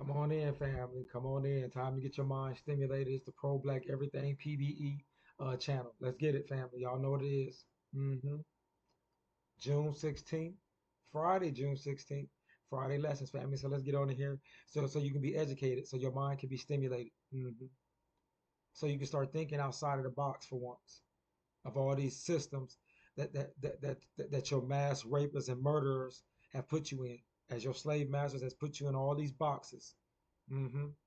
Come on in, family. Come on in. Time to get your mind stimulated. It's the Pro Black Everything P.B.E channel. Let's get it, family. Y'all know what it is. Mm-hmm. June 16th, Friday, June 16th, Friday lessons, family. So let's get on in here so you can be educated, so your mind can be stimulated. So you can start thinking outside of the box for once of all these systems that your mass rapists and murderers have put you in, as your slave masters has put you in all these boxes.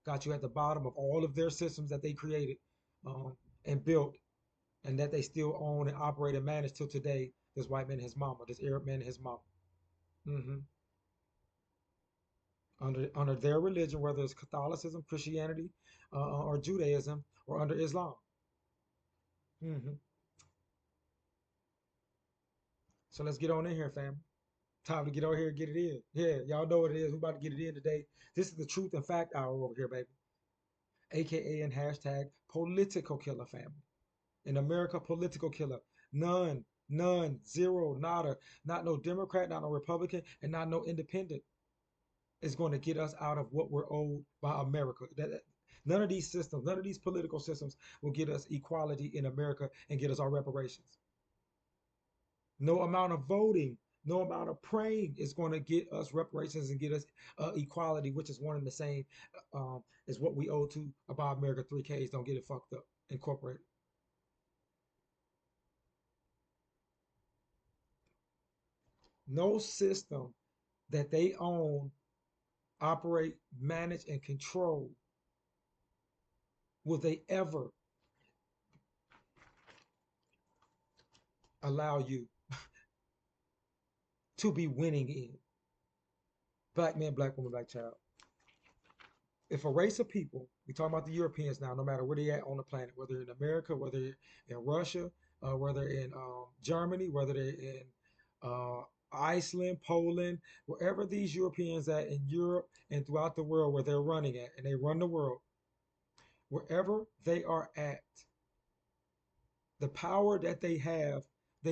Got you at the bottom of all of their systems that they created um, and built, and that they still own and operate and manage till today. This white man and his mama, this Arab man and his mama, hmm under their religion, whether it's Catholicism, Christianity, or Judaism, or under Islam. hmm So let's get on in here, fam. Time to get over here and get it in. Yeah, y'all know what it is. We about to get it in today. This is the truth and fact hour over here, baby. AKA and hashtag political killer family. In America, political killer. None, none, zero, nada. Not no Democrat, not no Republican, and not no independent is going to get us out of what we're owed by America. None of these systems, none of these political systems will get us equality in America and get us our reparations. No amount of voting, no amount of praying is going to get us reparations and get us equality, which is one and the same as what we owe to about America 3Ks. Don't get it fucked up. Incorporated. No system that they own, operate, manage, and control will they ever allow you to be winning in. Black man, black woman, black child. If a race of people, we talk about the Europeans now, no matter where they at on the planet, whether in America, whether in Russia, whether in Germany, whether they're in uh, Iceland, Poland, wherever these Europeans at in Europe and throughout the world where they're running at, and they run the world, wherever they are at, the power that they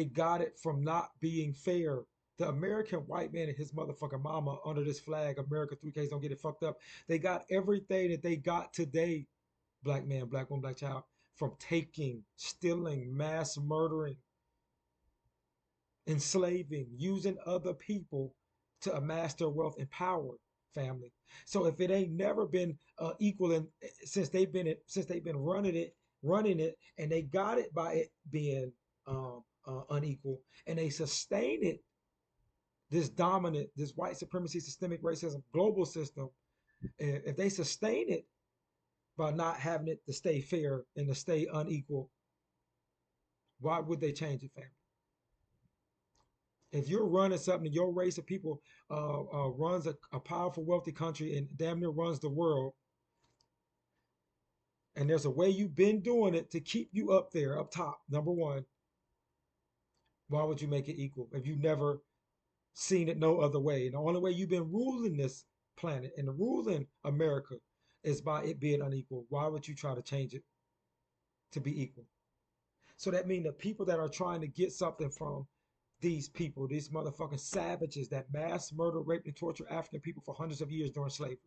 got it from not being fair. The American white man and his motherfucking mama under this flag, America 3Ks, don't get it fucked up. They got everything that they got today, black man, black woman, black child, from taking, stealing, mass murdering, enslaving, using other people to amass their wealth and power, family. So if it ain't never been equal, and since they've been running it, and they got it by it being unequal, and they sustain it, this dominant, this white supremacy, systemic racism, global system, and if they sustain it by not having it to stay fair and to stay unequal, why would they change it, family? If you're running something, your race of people runs a powerful, wealthy country and damn near runs the world, and there's a way you've been doing it to keep you up there, up top, number one, why would you make it equal if you never seen it no other way? And the only way you've been ruling this planet and ruling America is by it being unequal. Why would you try to change it to be equal? So that means the people that are trying to get something from these people, these motherfucking savages that mass murder, rape, and torture African people for hundreds of years during slavery.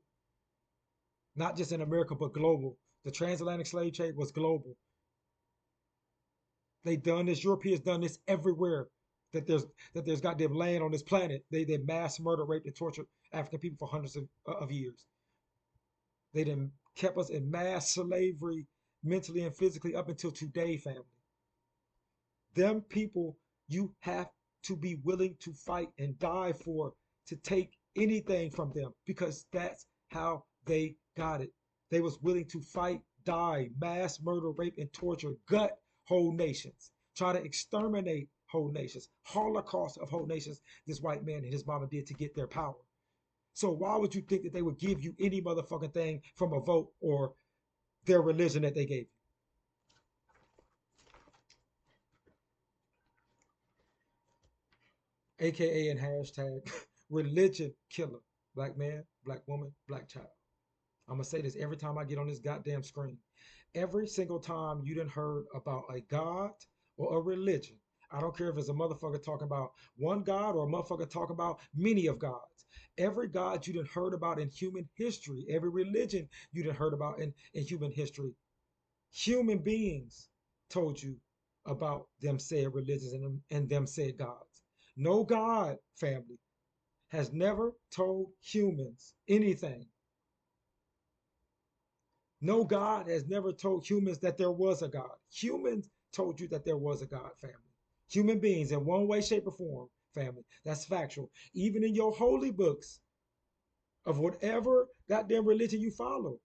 Not just in America, but global. The transatlantic slave trade was global. They done this, Europeans done this everywhere that there's goddamn land on this planet. They mass murder, rape, and torture African people for hundreds of years. They done kept us in mass slavery mentally and physically up until today, family. Them people you have to be willing to fight and die for, to take anything from them, because that's how they got it. They was willing to fight, die, mass murder, rape, and torture, gut whole nations, try to exterminate whole nations, holocaust of whole nations. This white man and his mama did to get their power. So why would you think that they would give you any motherfucking thing from a vote or their religion that they gave you? AKA and hashtag religion killer. Black man, black woman, black child. I'm gonna say this every time I get on this goddamn screen. Every single time you done heard about a God or a religion, I don't care if it's a motherfucker talking about one God or a motherfucker talking about many of gods. Every God you done heard about in human history, every religion you done heard about in human history, human beings told you about them said religions and them said gods. No God, family, has never told humans anything. No God has never told humans that there was a God. Humans told you that there was a God, family. Human beings in one way, shape, or form, family. That's factual. Even in your holy books of whatever goddamn religion you follow,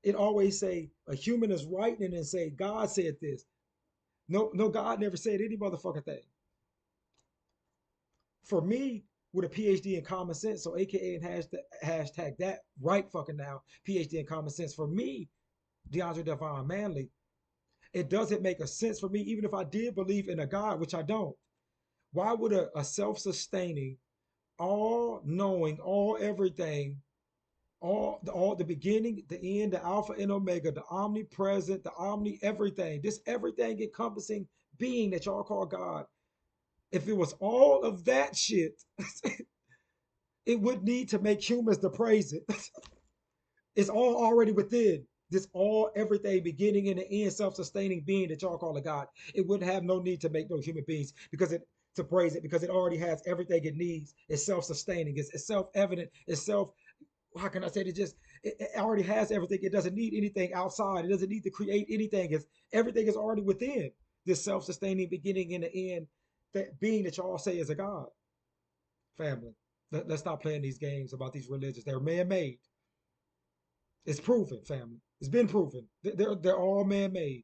it always say a human is writing and say God said this. No, no, God never said any motherfucking thing. For me, with a PhD in common sense, so AKA and hashtag that right fucking now, PhD in common sense. For me, DeAndre Devon Manley, it doesn't make a sense for me, even if I did believe in a God, which I don't. Why would a self-sustaining, all-knowing, all everything, all the beginning, the end, the Alpha and Omega, the omnipresent, the omni everything, this everything encompassing being that y'all call God, if it was all of that shit, it would need to make humans to praise it. It's all already within this all everything beginning and the end self-sustaining being that y'all call a God. It wouldn't have no need to make no human beings because it to praise it because it already has everything it needs. It's self-sustaining. It's self-evident. It's self. How can I say it? Just it already has everything. It doesn't need anything outside. It doesn't need to create anything. It's everything is already within this self-sustaining beginning and the end. That being that y'all say is a God. Family. Let's stop playing these games about these religions. They're man-made. It's proven, family. It's been proven. They're all man-made.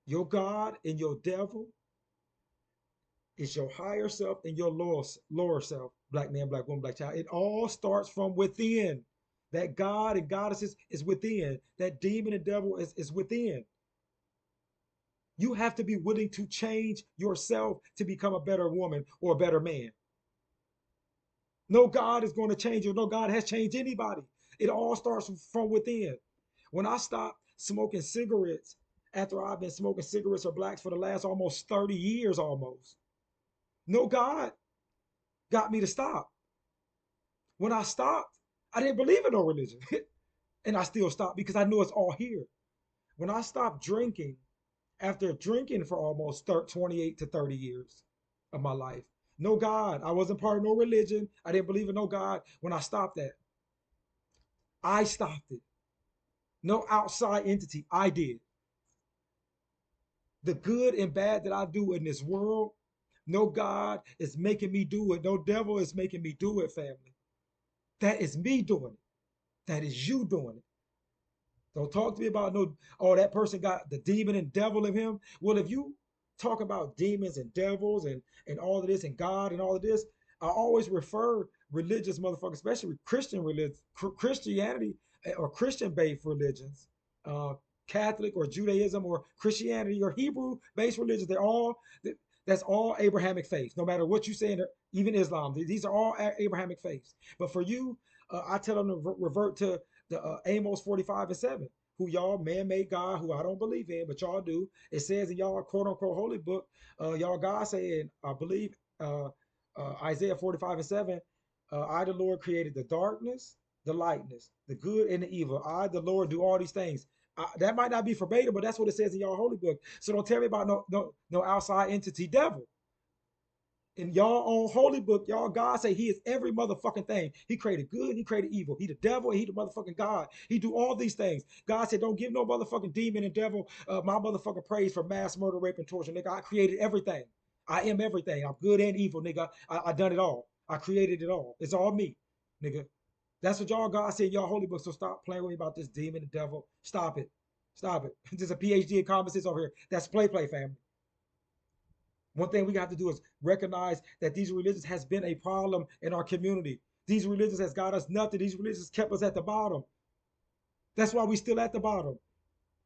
Your God and your devil is your higher self and your lower self. Black man, black woman, black child. It all starts from within. That God and goddesses is within. That demon and devil is within. You have to be willing to change yourself to become a better woman or a better man. No God is going to change you. No God has changed anybody. It all starts from within. When I stopped smoking cigarettes after I've been smoking cigarettes or blacks for the last almost 30 years almost, no God got me to stop. When I stopped, I didn't believe in no religion. And I still stopped because I knew it's all here. When I stopped drinking, after drinking for almost 28 to 30 years of my life, no God. I wasn't part of no religion. I didn't believe in no God. When I stopped that, I stopped it. No outside entity. I did. The good and bad that I do in this world, no God is making me do it. No devil is making me do it, family. That is me doing it. That is you doing it. Don't talk to me about no, oh, that person got the demon and devil in him. Well, if you talk about demons and devils and all of this and God and all of this, I always refer religious motherfuckers, especially Christian religion, Christianity or Christian-based religions, uh, Catholic or Judaism or Christianity or Hebrew-based religions. That's all Abrahamic faith. No matter what you say, even Islam, these are all Abrahamic faiths. But for you, I tell them to revert to the Amos 45:7, who y'all man-made God, who I don't believe in, but y'all do. It says in y'all quote-unquote holy book, y'all God saying, I believe Isaiah 45:7, I the Lord created the darkness, the lightness, the good and the evil. I the Lord do all these things. That might not be verbatim, but that's what it says in y'all holy book. So don't tell me about no outside entity devil in y'all own holy book, y'all God say he is every motherfucking thing. He created good, he created evil. He the devil, and he the motherfucking God. He do all these things. God said, don't give no motherfucking demon and devil my motherfucking praise for mass murder, rape, and torture. Nigga, I created everything. I am everything. I'm good and evil, nigga. I done it all. I created it all. It's all me, nigga. That's what y'all God said in y'all holy book. So stop playing with me about this demon and devil. Stop it. Stop it. There's a PhD in common sense over here. That's play, family. One thing we have to do is recognize that these religions has been a problem in our community. These religions has got us nothing. These religions kept us at the bottom. That's why we still at the bottom.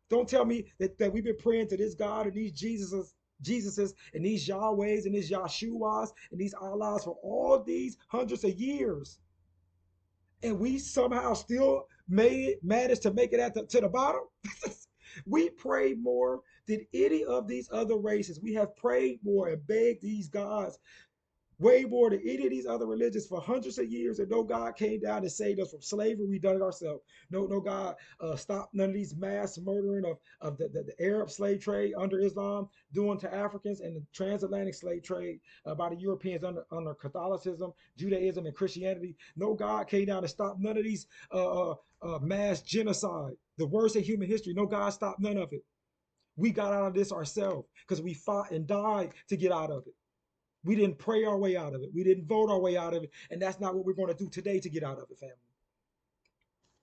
Don't tell me that we've been praying to this God and these Jesuses and these Yahwehs and these Yahshuas and these Allahs for all these hundreds of years. And we somehow still managed to make it to the bottom. We pray more than any of these other races. We have prayed more and begged these gods way more than any of these other religions for hundreds of years, and no God came down and saved us from slavery. We done it ourselves. No God stopped none of these mass murdering of the Arab slave trade under Islam doing to Africans, and the transatlantic slave trade by the Europeans under Catholicism, Judaism, and Christianity. No God came down and stopped none of these mass genocide, the worst in human history. No God stopped none of it. We got out of this ourselves because we fought and died to get out of it. We didn't pray our way out of it. We didn't vote our way out of it. And that's not what we're going to do today to get out of it, family.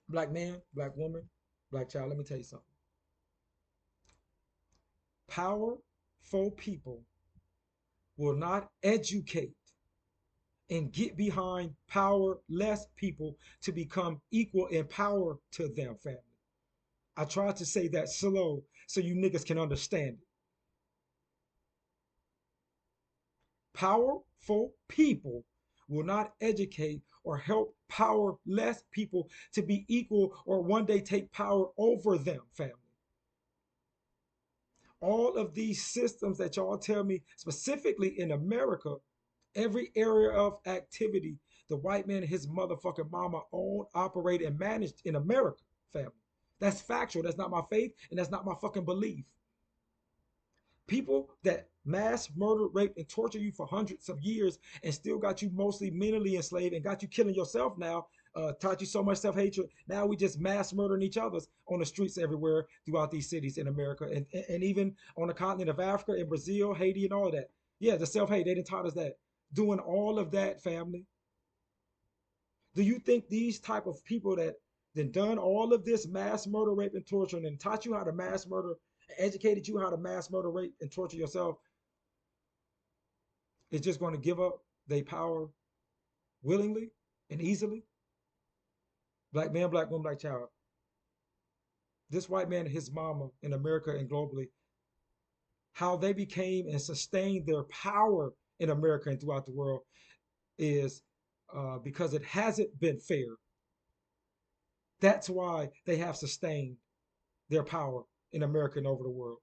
Black man, black woman, black child, let me tell you something. Powerful people will not educate and get behind powerless people to become equal in power to them, family. I tried to say that slow so you niggas can understand it. Powerful people will not educate or help powerless people to be equal or one day take power over them, family. All of these systems that y'all tell me, specifically in America, every area of activity, the white man and his motherfucking mama own, operate, and managed in America, family. That's factual. That's not my faith, and that's not my fucking belief. People that mass murder, rape, and torture you for hundreds of years and still got you mostly mentally enslaved and got you killing yourself now, taught you so much self-hatred. Now we just mass murdering each other on the streets everywhere throughout these cities in America and even on the continent of Africa and Brazil, Haiti, and all of that. Yeah, the self-hate, they didn't taught us that. Doing all of that, family. Do you think these type of people that then done all of this mass murder, rape, and torture and then taught you how to mass murder, educated you how to mass murder, rape, and torture yourself is just going to give up their power willingly and easily? Black man, black woman, black child. This white man and his mama in America and globally, how they became and sustained their power in America and throughout the world is because it hasn't been fair. That's why they have sustained their power in America and over the world.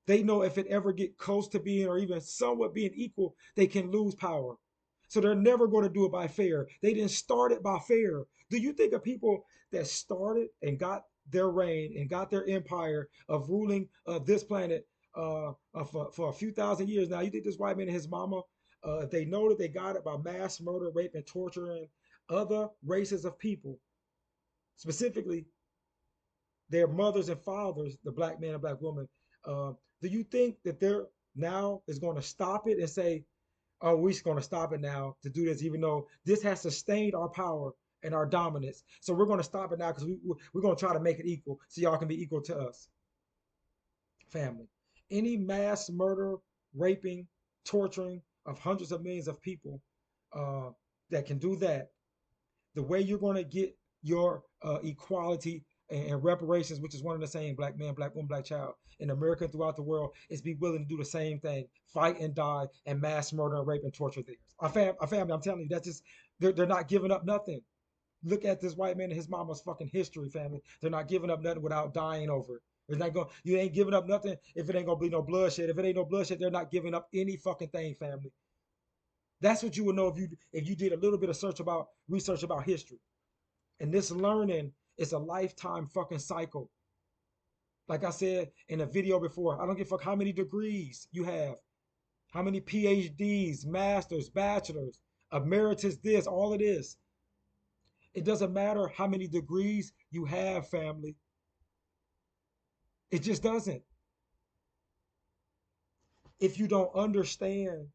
They know if it ever get close to being or even somewhat being equal, they can lose power. So they're never going to do it by fair. They didn't start it by fair. Do you think of people that started and got their reign and got their empire of ruling this planet for a few thousand years now? You think this white man and his mama, if they know that they got it by mass murder, rape, and torturing other races of people, specifically their mothers and fathers, the black man and black woman, uh, do you think that they're now is going to stop it and say, "Oh, we're just going to stop it now to do this," even though this has sustained our power and our dominance? So we're going to stop it now because we're going to try to make it equal, so y'all can be equal to us, family. Any mass murder, raping, torturing of hundreds of millions of people uh, that can do that, the way you're going to get your equality and reparations, which is one and the same, black man, black woman, black child, in America and throughout the world, is be willing to do the same thing, fight and die, and mass murder and rape and torture theirs. Our family, I'm telling you, that's just, they're not giving up nothing. Look at this white man and his mama's fucking history, family. They're not giving up nothing without dying over it. It's not going, you ain't giving up nothing if it ain't gonna be no bloodshed. If it ain't no bloodshed, they're not giving up any fucking thing, family. That's what you would know if you did a little bit of research about history. And this learning is a lifetime fucking cycle. Like I said in a video before, I don't give a fuck how many degrees you have, how many PhDs, masters, bachelors, emeritus, this, all of this. It doesn't matter how many degrees you have, family. It just doesn't. If you don't understand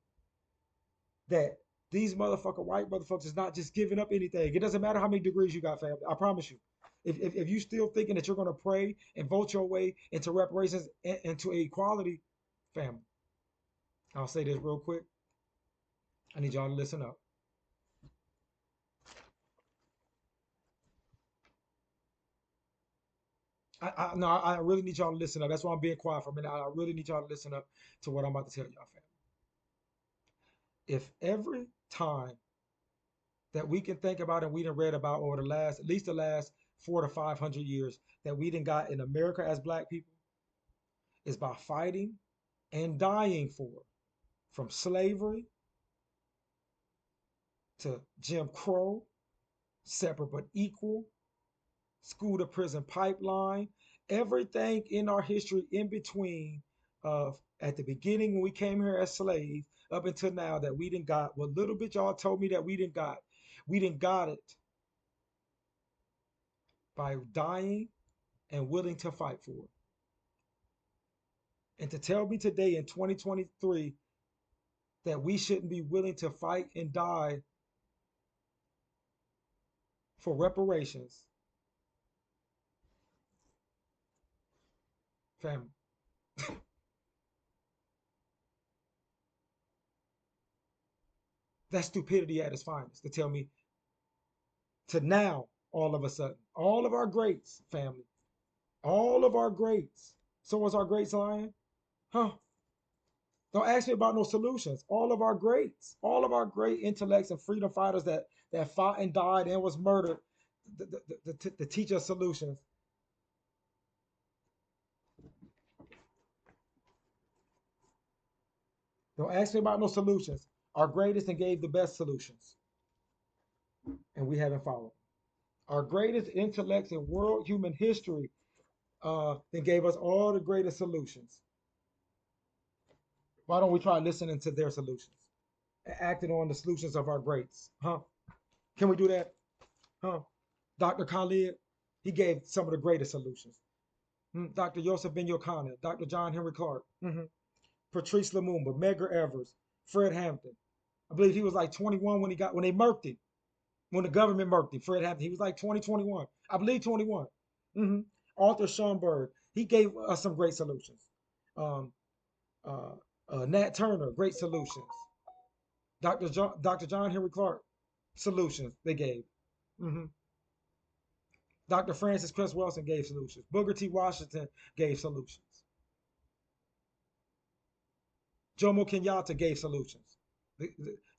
that these motherfucker white motherfuckers is not just giving up anything. It doesn't matter how many degrees you got, family. I promise you. If you still thinking that you're going to pray and vote your way into reparations and into equality, family, I'll say this real quick. I need y'all to listen up. No, I really need y'all to listen up. That's why I'm being quiet for a minute. I really need y'all to listen up to what I'm about to tell y'all, family. If every time that we can think about and we done read about over the last, at least the last 400 to 500 years that we done got in America as black people is by fighting and dying for, from slavery to Jim Crow, separate but equal, school to prison pipeline, everything in our history in between of at the beginning when we came here as slaves up until now that we didn't got what little bit y'all told me that we didn't got. We didn't got it by dying and willing to fight for it. And to tell me today in 2023 that we shouldn't be willing to fight and die for reparations, family, that's stupidity at its finest. To tell me to now, all of a sudden, all of our greats, family, all of our greats. So was our greats lying? Huh? Don't ask me about no solutions. All of our great intellects and freedom fighters that fought and died and was murdered to teach us solutions. Don't ask me about no solutions. Our greatest and gave the best solutions, and we haven't followed. Our greatest intellects in world human history then gave us all the greatest solutions. Why don't we try listening to their solutions and acting on the solutions of our greats? Huh? Can we do that? Huh? Dr. Khalid, he gave some of the greatest solutions. Dr. Yosef Ben Yochanan, Dr. John Henry Clark, Patrice Lumumba, Medgar Evers, Fred Hampton. I believe he was like 21 when they murked him, when the government murked him. Fred Hampton, he was like 20, 21. I believe 21. Mm-hmm. Arthur Schomburg, he gave us some great solutions. Um, uh, Nat Turner, great solutions. Dr. John Henry Clark, solutions they gave. Mm-hmm. Dr. Francis Cress Welsing gave solutions. Booker T. Washington gave solutions. Jomo Kenyatta gave solutions.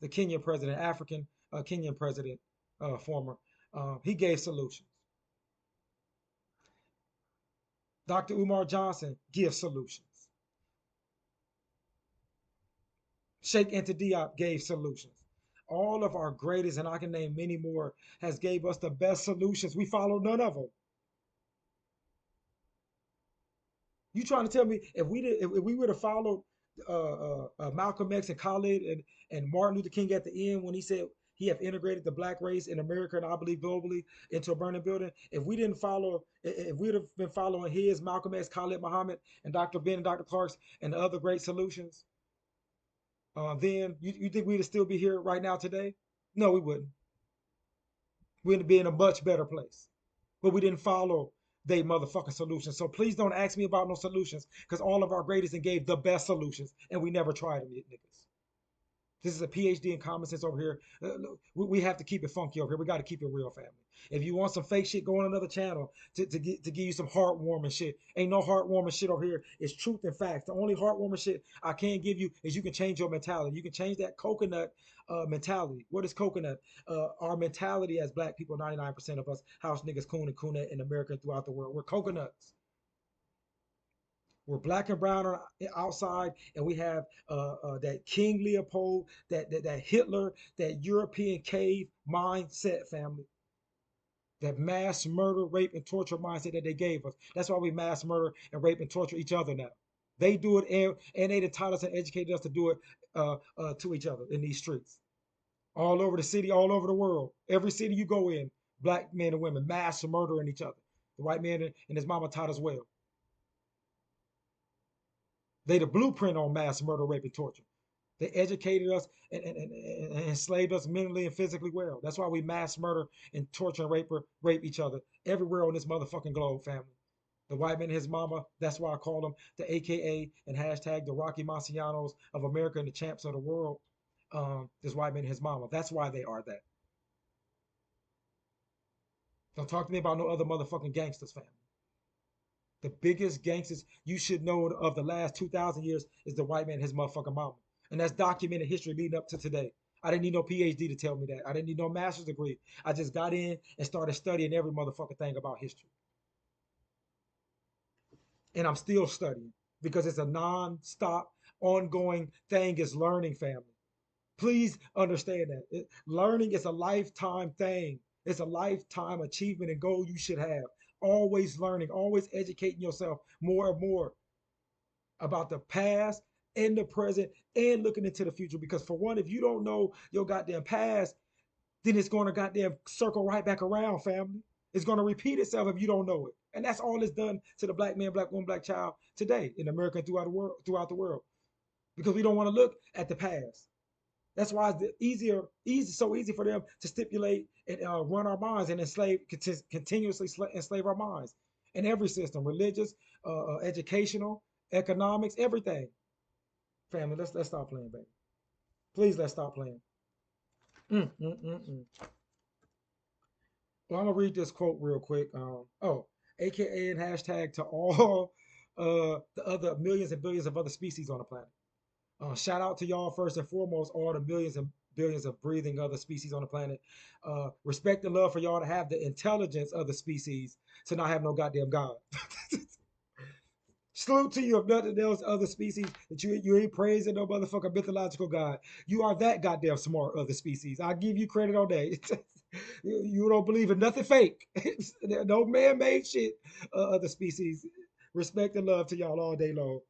The Kenyan president, African Kenyan president, former, he gave solutions. Dr. Umar Johnson gives solutions. Sheikh Anta Diop gave solutions. All of our greatest, and I can name many more, has gave us the best solutions. We followed none of them. You trying to tell me if we would have followed Malcolm X and Khalid and Martin Luther King at the end when he said he have integrated the black race in America and I believe globally into a burning building. If we didn't follow, if we'd have been following his Malcolm X, Khalid Muhammad, and Dr. Ben and Dr. Clark's and the other great solutions, then you think we'd still be here right now today? No, we wouldn't. We'd be in a much better place. But we didn't follow they motherfucking solutions. So please don't ask me about no solutions because all of our greatest and gave the best solutions and we never tried them yet, niggas. This is a PhD in common sense over here. We have to keep it funky over here. We got to keep it real, family. If you want some fake shit, go on another channel to give you some heartwarming shit. Ain't no heartwarming shit over here. It's truth and facts. The only heartwarming shit I can give you is you can change your mentality. You can change that coconut mentality. What is coconut? Our mentality as black people, 99% of us house niggas, coon and coonette in America and throughout the world. We're coconuts. We're black and brown on outside, and we have that King Leopold, that Hitler, that European cave mindset, family. That mass murder, rape, and torture mindset that they gave us. That's why we mass murder and rape and torture each other now. They do it, and they taught us and educated us to do it to each other in these streets, all over the city, all over the world. Every city you go in, black men and women mass murdering each other. The white man and his mama taught as well. They the blueprint on mass murder, rape, and torture. They educated us and enslaved us mentally and physically well. That's why we mass murder and torture and rape each other everywhere on this motherfucking globe, family. The white man and his mama, that's why I call them the AKA and hashtag the Rocky Marcianos of America and the champs of the world. This white man and his mama. That's why they are that. Don't talk to me about no other motherfucking gangsters, family. The biggest gangsters you should know of the last 2,000 years is the white man and his motherfucking mama. And that's documented history leading up to today. I didn't need no PhD to tell me that. I didn't need no master's degree. I just got in and started studying every motherfucking thing about history. And I'm still studying because it's a non-stop, ongoing thing is learning, family. Please understand that. Learning is a lifetime thing. It's a lifetime achievement and goal you should have. Always learning, always educating yourself more and more about the past and the present and looking into the future. Because for one, if you don't know your goddamn past, then it's going to goddamn circle right back around, family. It's going to repeat itself if you don't know it. And that's all it's done to the black man, black woman, black child today in America and throughout the world. Because we don't want to look at the past. That's why it's so easy for them to stipulate and run our minds and continuously enslave our minds in every system, religious, educational, economics, everything. Family, let's stop playing, baby. Please, let's stop playing. Mm, mm, mm, mm. Well, I'm gonna read this quote real quick. AKA and hashtag to all the other millions and billions of other species on the planet. Shout out to y'all first and foremost, all the millions and billions of breathing other species on the planet. Respect and love for y'all to have the intelligence of the species to not have no goddamn God. Salute to you if nothing else, other species that you ain't praising no motherfucking mythological God. You are that goddamn smart, other species. I give you credit on that. You don't believe in nothing fake. No man-made shit, other species. Respect and love to y'all all day long.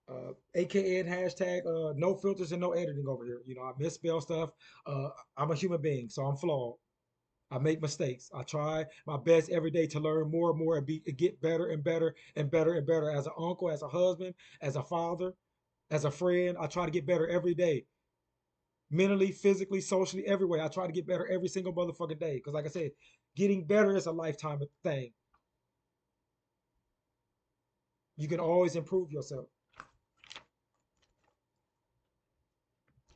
Uh, AKA and hashtag no filters and no editing over here. You know, I misspell stuff. I'm a human being, so I'm flawed. I make mistakes. I try my best every day to learn more and more and get better and better and better and better as an uncle, as a husband, as a father, as a friend. I try to get better every day, mentally, physically, socially, everywhere. I try to get better every single motherfucking day. Because, like I said, getting better is a lifetime thing. You can always improve yourself.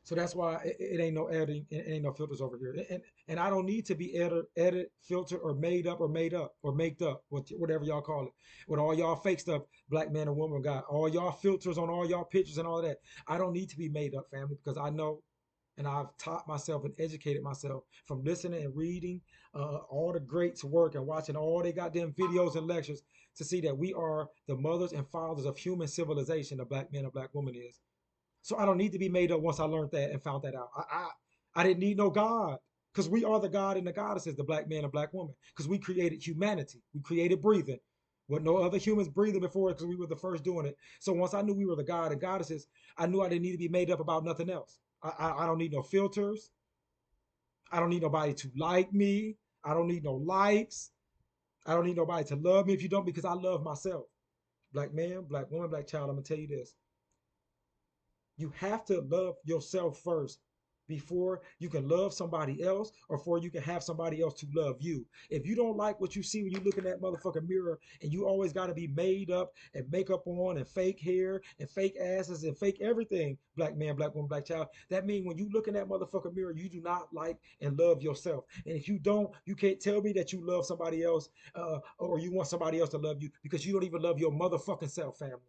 So that's why it ain't no editing, it ain't no filters over here. And I don't need to be edit, filtered, or made up, or maked up, whatever y'all call it. With all y'all fake stuff, black man and woman got all y'all filters on all y'all pictures and all that. I don't need to be made up, family, because I know and I've taught myself and educated myself from listening and reading all the greats work and watching all they goddamn videos and lectures to see that we are the mothers and fathers of human civilization, the black man and black woman is. So I don't need to be made up once I learned that and found that out. I didn't need no God because we are the God and the goddesses, the black man and black woman, because we created humanity. We created breathing. With no other humans breathing before because we were the first doing it. So once I knew we were the God and goddesses, I knew I didn't need to be made up about nothing else. I don't need no filters. I don't need nobody to like me. I don't need no likes. I don't need nobody to love me if you don't, because I love myself. Black man, black woman, black child, I'm going to tell you this. You have to love yourself first before you can love somebody else or before you can have somebody else to love you. If you don't like what you see when you look in that motherfucking mirror and you always got to be made up and makeup on and fake hair and fake asses and fake everything, black man, black woman, black child, that means when you look in that motherfucking mirror, you do not like and love yourself. And if you don't, you can't tell me that you love somebody else or you want somebody else to love you because you don't even love your motherfucking self, family.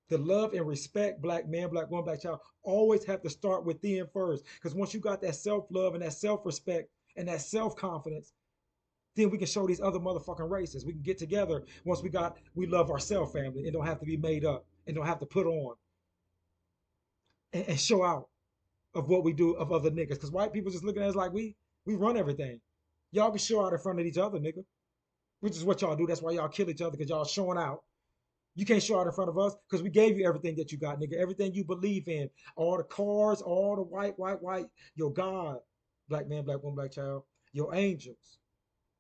The love and respect, black man, black woman, black child, always have to start within first. Because once you got that self-love and that self-respect and that self-confidence, then we can show these other motherfucking races. We can get together once we love ourselves, family, and don't have to be made up and don't have to put on and show out of what we do of other niggas. Because white people just looking at us like we run everything. Y'all can show out in front of each other, nigga. Which is what y'all do. That's why y'all kill each other, because y'all showing out. You can't show out in front of us because we gave you everything that you got, nigga. Everything you believe in. All the cars, all the white, your God, black man, black woman, black child, your angels,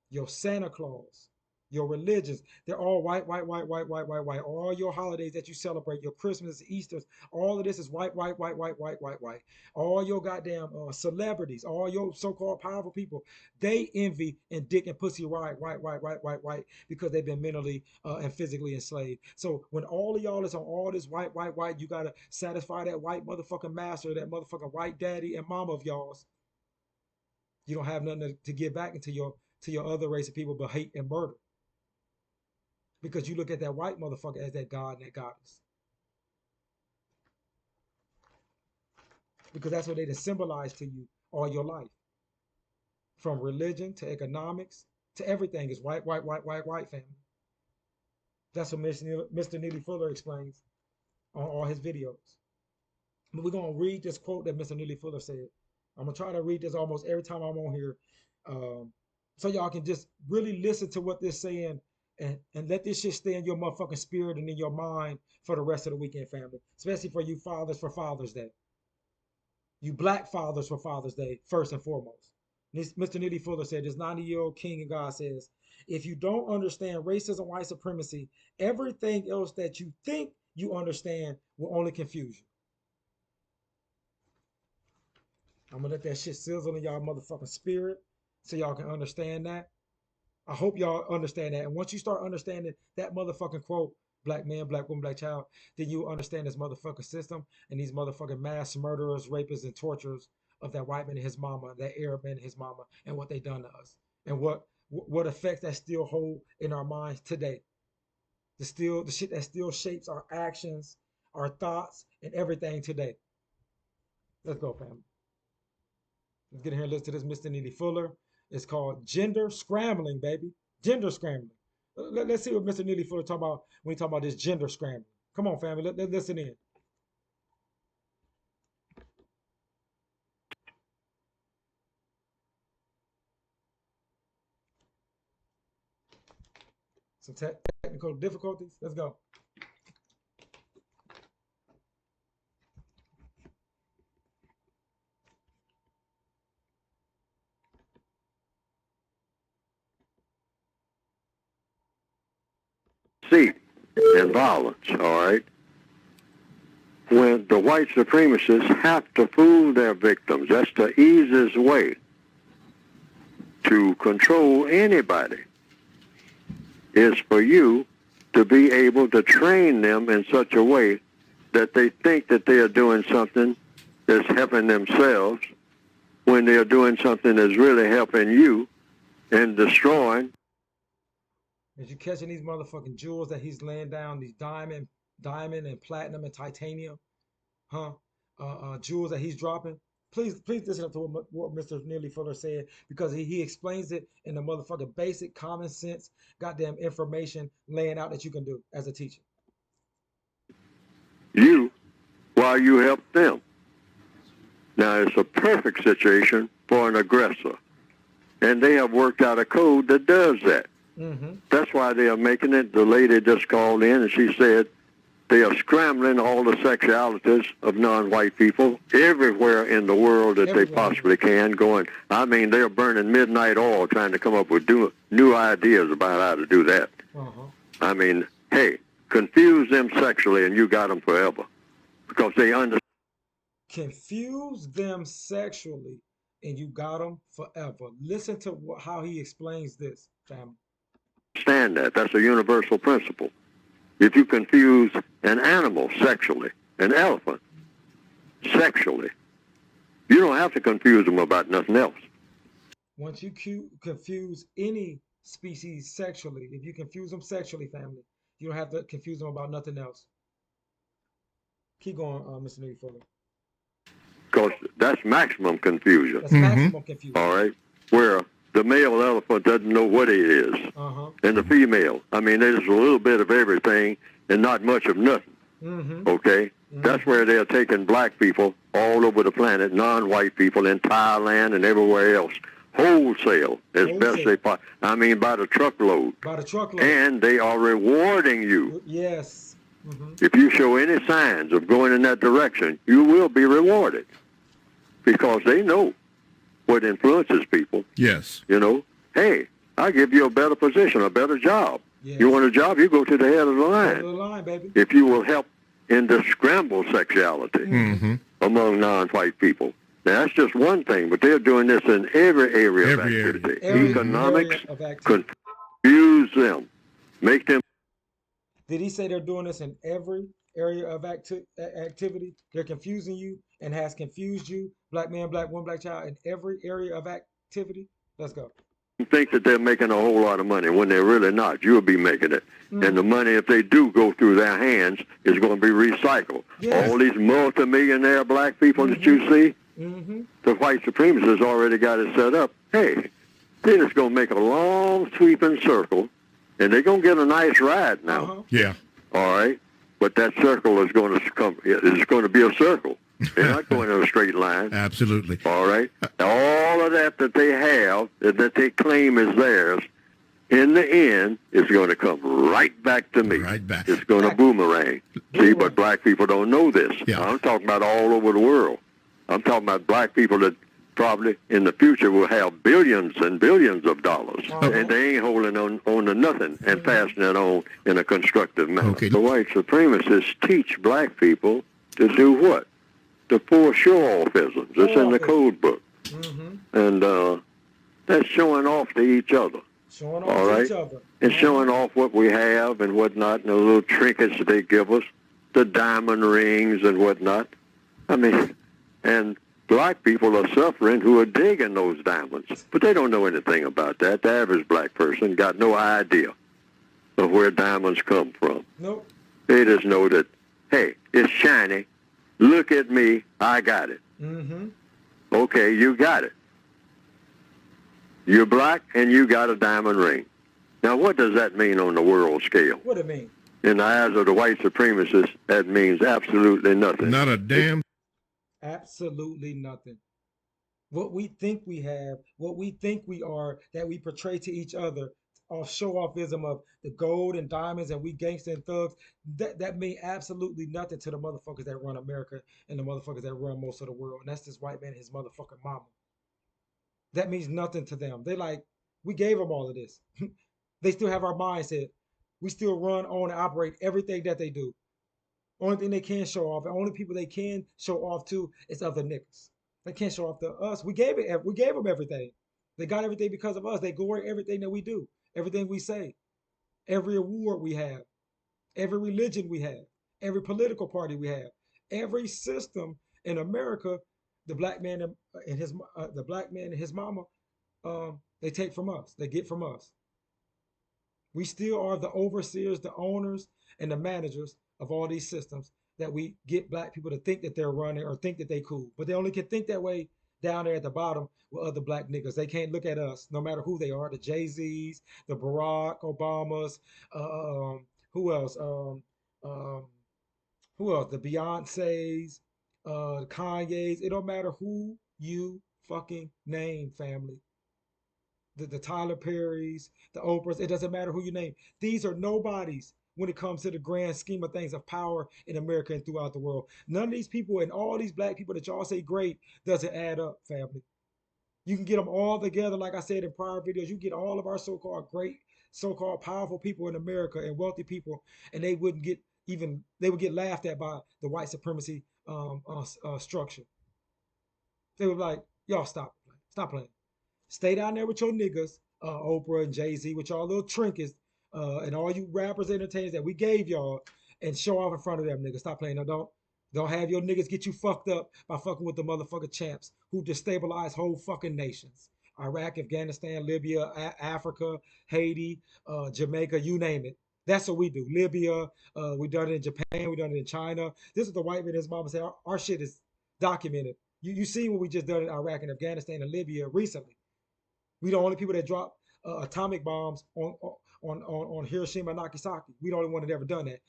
your Santa Claus, your religions. They're all white. All your holidays that you celebrate, your Christmas, Easter's, all of this is white. All your goddamn celebrities, all your so-called powerful people, they envy and dick and pussy white because they've been mentally and physically enslaved. So when all of y'all is on all this white, you gotta satisfy that white motherfucking master, that motherfucking white daddy and mama of y'all's. You don't have nothing to give back into your other race of people but hate and murder. Because you look at that white motherfucker as that God and that goddess. because that's what they symbolize to you all your life, from religion to economics to everything is white, white, white, white, white family. That's what Mr. Neely Fuller explains on all his videos. But we're gonna read this quote that Mr. Neely Fuller said. I'm gonna try to read this almost every time I'm on here, so y'all can just really listen to what they're saying and let this shit stay in your motherfucking spirit and in your mind for the rest of the weekend, family. Especially for you fathers for Father's Day. You black fathers for Father's Day, first and foremost. Mr. Neely Fuller said, this 90-year-old king of God says, if you don't understand racism, white supremacy, everything else that you think you understand will only confuse you. I'm gonna let that shit sizzle in y'all motherfucking spirit so y'all can understand that. I hope y'all understand that. And once you start understanding that motherfucking quote, black man, black woman, black child, then you understand this motherfucking system and these motherfucking mass murderers, rapists, and torturers of that white man and his mama, that Arab man and his mama, and what they done to us. And what effects that still hold in our minds today. The shit that still shapes our actions, our thoughts, and everything today. Let's go, family. Let's get in here and listen to this Mr. Neely Fuller. It's called Gender Scrambling, baby. Gender Scrambling. Let's see what Mr. Neely Fuller talk about when he talk about this gender scrambling. Come on, family. Let's listen in. Some technical difficulties. Let's go. Deceit and violence, all right? When the white supremacists have to fool their victims, that's the easiest way to control anybody, is for you to be able to train them in such a way that they think that they are doing something that's helping themselves when they are doing something that's really helping you and destroying. As you catching these motherfucking jewels that he's laying down, these diamond and platinum and titanium, jewels that he's dropping. Please listen to what Mr. Neely Fuller said, because he explains it in the motherfucking basic common sense goddamn information laying out that you can do as a teacher. You, while you help them. Now, it's a perfect situation for an aggressor. And they have worked out a code that does that. Mm-hmm. That's why they are making it. The lady just called in and she said they are scrambling all the sexualities of non-white people everywhere in the world that they possibly can. I mean, they're burning midnight oil trying to come up with new ideas about how to do that. Uh-huh. I mean, hey, confuse them sexually and you got them forever, because they understand. Confuse them sexually and you got them forever. Listen to how he explains this, family. Understand that. That's a universal principle. If you confuse an animal sexually, an elephant sexually, you don't have to confuse them about nothing else. Once you confuse any species sexually, if you confuse them sexually, family, you don't have to confuse them about nothing else. Keep going, Mr. Neely Fuller. Because that's maximum confusion. That's maximum confusion. All right? Where the male elephant doesn't know what he is. And the female. I mean, there's a little bit of everything and not much of nothing. Okay? That's where they're taking black people all over the planet, non-white people in Thailand and everywhere else, wholesale as best they possibly. I mean, by the truckload. By the truckload. And they are rewarding you. Yes. If you show any signs of going in that direction, you will be rewarded, because they know what influences people. Yes. You know, hey, I'll give you a better position, a better job. Yes. You want a job, you go to the head of the line. Head of the line, baby. If you will help in the scramble sexuality among non-white people. Now, that's just one thing, but they're doing this in every area of activity. Economics, confuse them, make them. Did he say they're doing this in every area of activity? They're confusing you and has confused you, black man, black woman, black child, in every area of activity? Let's go. think that they're making a whole lot of money when they're really not. You'll be making it. And the Mm. money, if they do go through their hands, is going to be recycled. Yes. All these multimillionaire black people that Mm-hmm. you see, Mm-hmm. the white supremacists already got it set up. Hey, they're just going to make a long sweeping circle, and they're going to get a nice ride now. Uh-huh. Yeah. All right, but that circle is going to come. It's going to be a circle. They're not going in a straight line. Absolutely. All right, all of that they have, that they claim is theirs, in the end, it's going to come right back to me. Right back. It's going to boomerang. See, but black people don't know this. Yeah. I'm talking about all over the world. I'm talking about black people that probably in the future will have billions and billions of dollars, and they ain't holding on to nothing and passing it on in a constructive manner. Okay. The white supremacists teach black people to do what? The four show-offisms. It's in the code book. Mm-hmm. And that's showing off to each other. Showing All off to right. each other. And showing off what we have and whatnot, and the little trinkets that they give us, the diamond rings and whatnot. I mean, and black people are suffering who are digging those diamonds, but they don't know anything about that. The average black person got no idea of where diamonds come from. Nope. They just know that, hey, it's shiny. Look at me. I got it. Mm-hmm. Okay, you got it. You're black and you got a diamond ring. Now, what does that mean on the world scale? What do it mean? In the eyes of the white supremacists, that means absolutely nothing. Not a damn. Absolutely nothing. What we think we have, what we think we are, that we portray to each other, our show-offism of the gold and diamonds and we gangster and thugs, that mean absolutely nothing to the motherfuckers that run America and the motherfuckers that run most of the world. And that's this white man and his motherfucking mama. That means nothing to them. They like, we gave them all of this. They still have our mindset. We still run, own, and operate everything that they do. Only thing they can show off, and only people they can show off to is other niggas. They can't show off to us. We gave them everything. They got everything because of us. They glory everything that we do, everything we say, every award we have, every religion we have, every political party we have, every system in America. The black man and his mama, they take from us. They get from us. We still are the overseers, the owners, and the managers of all these systems that we get black people to think that they're running or think that they cool. But they only can think that way down there at the bottom with other black niggas. They can't look at us, no matter who they are, the Jay-Z's, the Barack Obamas, who else? Um, who else? The Beyonce's, the Kanye's. It don't matter who you fucking name, family. The Tyler Perry's, the Oprahs, it doesn't matter who you name. These are nobodies when it comes to the grand scheme of things of power in America and throughout the world. None of these people and all these black people that y'all say great doesn't add up, family. You can get them all together, like I said in prior videos. You get all of our so-called great, so-called powerful people in America and wealthy people, and they wouldn't get even, they would get laughed at by the white supremacy structure. They were like, y'all stop playing. Stay down there with your niggas, Oprah and Jay-Z, with y'all little trinkets, and all you rappers, entertainers that we gave y'all, and show off in front of them niggas. Stop playing. No, don't have your niggas get you fucked up by fucking with the motherfucking champs who destabilize whole fucking nations. Iraq, Afghanistan, Libya, Africa, Haiti, Jamaica, you name it. That's what we do. Libya, we done it in Japan, we done it in China. This is the white man and his mama say our shit is documented. You see what we just done in Iraq and Afghanistan and Libya recently. We the only people that drop atomic bombs on Hiroshima and Nagasaki. We the only one that ever done that.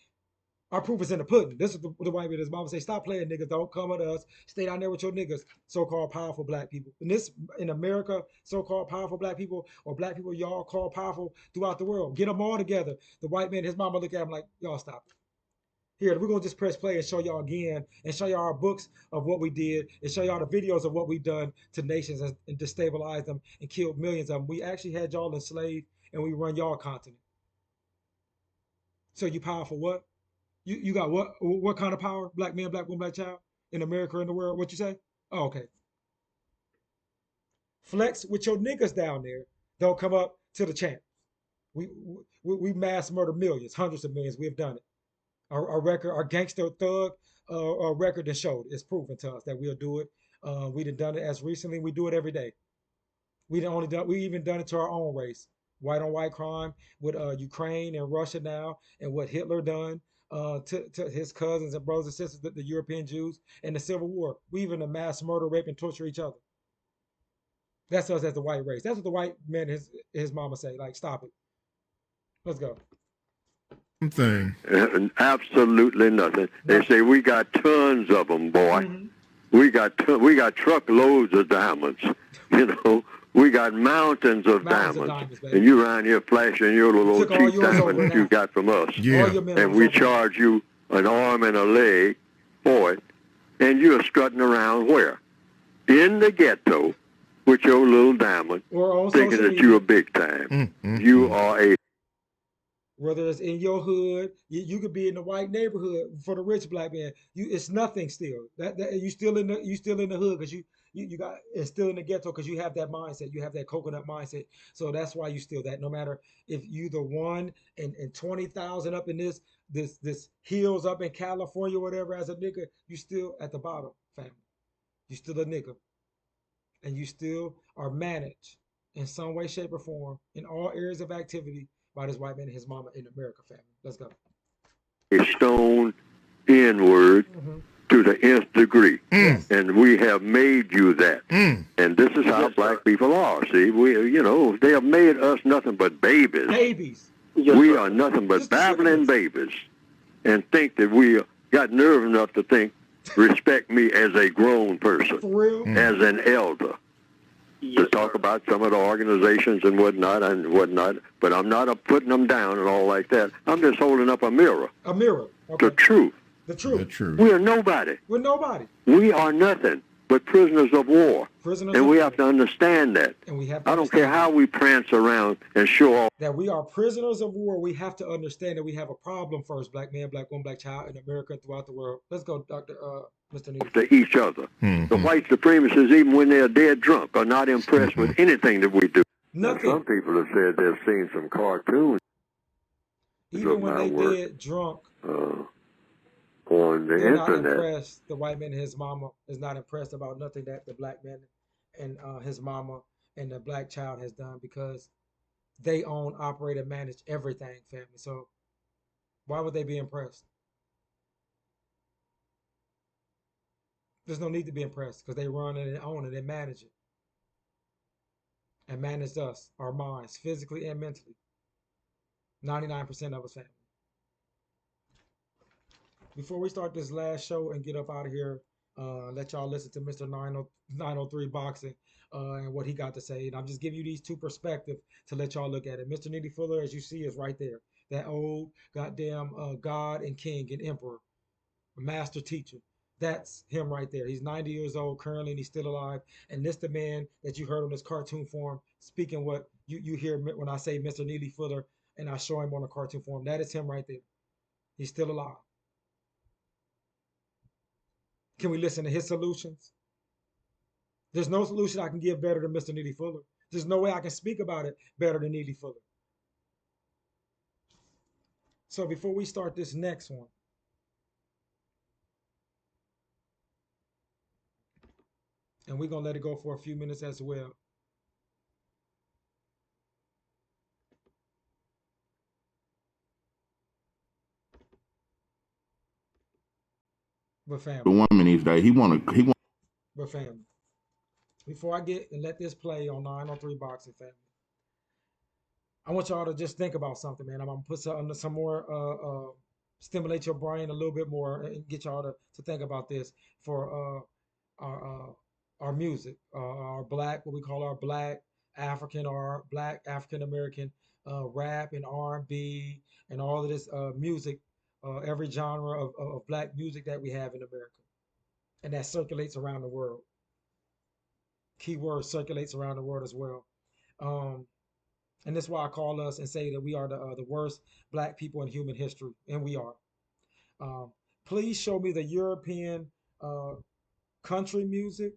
Our proof is in the pudding. This is the white man. His mama say, "Stop playing, niggas. Don't come at us. Stay down there with your niggas." So-called powerful black people. And this in America, so-called powerful black people or black people y'all call powerful throughout the world. Get them all together. The white man, his mama look at him like, "Y'all stop it. Here, we're gonna just press play and show y'all again, and show y'all our books of what we did, and show y'all the videos of what we've done to nations and destabilized them and killed millions of them. We actually had y'all enslaved, and we run y'all continent. So you powerful what? You got what? What kind of power? Black man, black woman, black child in America, in the world? What you say? Oh, okay. Flex with your niggas down there. Don't come up to the champ. We mass murder millions, hundreds of millions. We've done it. Our record, our gangster thug our record has showed. It's proven to us that we'll do it. We have done it as recently. We do it every day. We even done it to our own race. White on white crime with Ukraine and Russia now, and what Hitler done to his cousins and brothers and sisters, the European Jews, and the Civil War. We even mass murder, rape, and torture each other. That's us as the white race. That's what the white man his mama say. Like, stop it. Let's go. Thing. Absolutely nothing. They say we got tons of them, boy. Mm-hmm. We got truckloads of diamonds. You know, we got mountains of diamonds, and you around here flashing your little cheap diamonds you got from us. Yeah. And we charge you an arm and a leg for it, and you're strutting around where? In the ghetto with your little diamond, thinking that you're big time. Mm-hmm. You are a. Whether it's in your hood, you could be in the white neighborhood for the rich black man. It's nothing still. That you still in the hood because you got it's still in the ghetto because you have that mindset. You have that coconut mindset. So that's why you still that. No matter if you the one and 20,000 up in this hills up in California or whatever as a nigga, you still at the bottom, family. You still a nigga, and you still are managed in some way, shape, or form in all areas of activity by this white man and his mama in America, family. Let's go. A stone inward to the nth degree. Yes. And we have made you that. And this is how black people are. See, they have made us nothing but babies. Babies. We are nothing but babbling babies. And think that we got nerve enough to think, respect me as a grown person. For real? As an elder. To talk about some of the organizations and whatnot, but I'm not putting them down and all like that. I'm just holding up a mirror. A mirror. Okay. The truth. The truth. The truth. We are nobody. We're nobody. We are nothing but prisoners of war. Prisoners and of we war. have to understand that. And we have to I don't care how we prance around and show off. That we are prisoners of war. We have to understand that we have a problem first, black man, black woman, black child in America and throughout the world. Let's go, Mr. Neal. To each other. The white supremacists, even when they're dead drunk, are not impressed with anything that we do. Nothing. Some people have said they've seen some cartoons. Even when they dead drunk, on the they're internet. not impressed. The white man and his mama is not impressed about nothing that the black man and his mama and the black child has done because they own, operate, and manage everything, family. So why would they be impressed? There's no need to be impressed because they run it and own it and manage it. And manage us, our minds, physically and mentally. 99% of us, family. Before we start this last show and get up out of here, let y'all listen to Mr. 903 Boxing and what he got to say. And I'm just giving you these two perspectives to let y'all look at it. Mr. Neely Fuller, as you see, is right there. That old goddamn God and King and Emperor, master teacher. That's him right there. He's 90 years old currently and he's still alive. And this the man that you heard on this cartoon form speaking what you hear when I say Mr. Neely Fuller and I show him on a cartoon form. That is him right there. He's still alive. Can we listen to his solutions? There's no solution I can give better than Mr. Neely Fuller. There's no way I can speak about it better than Neely Fuller. So before we start this next one, and we're going to let it go for a few minutes as well. But family. The woman these days, he want. But family. Before I get and let this play on 903 Boxing, family, I want y'all to just think about something, man. I'm gonna put some more stimulate your brain a little bit more and get y'all to think about this for our music, our black, what we call our black African or black African American rap and R&B and all of this music, every genre of black music that we have in America, and that circulates around the world. Keyword circulates around the world as well. And that's why I call us and say that we are the worst black people in human history, and we are. Please show me the European country music,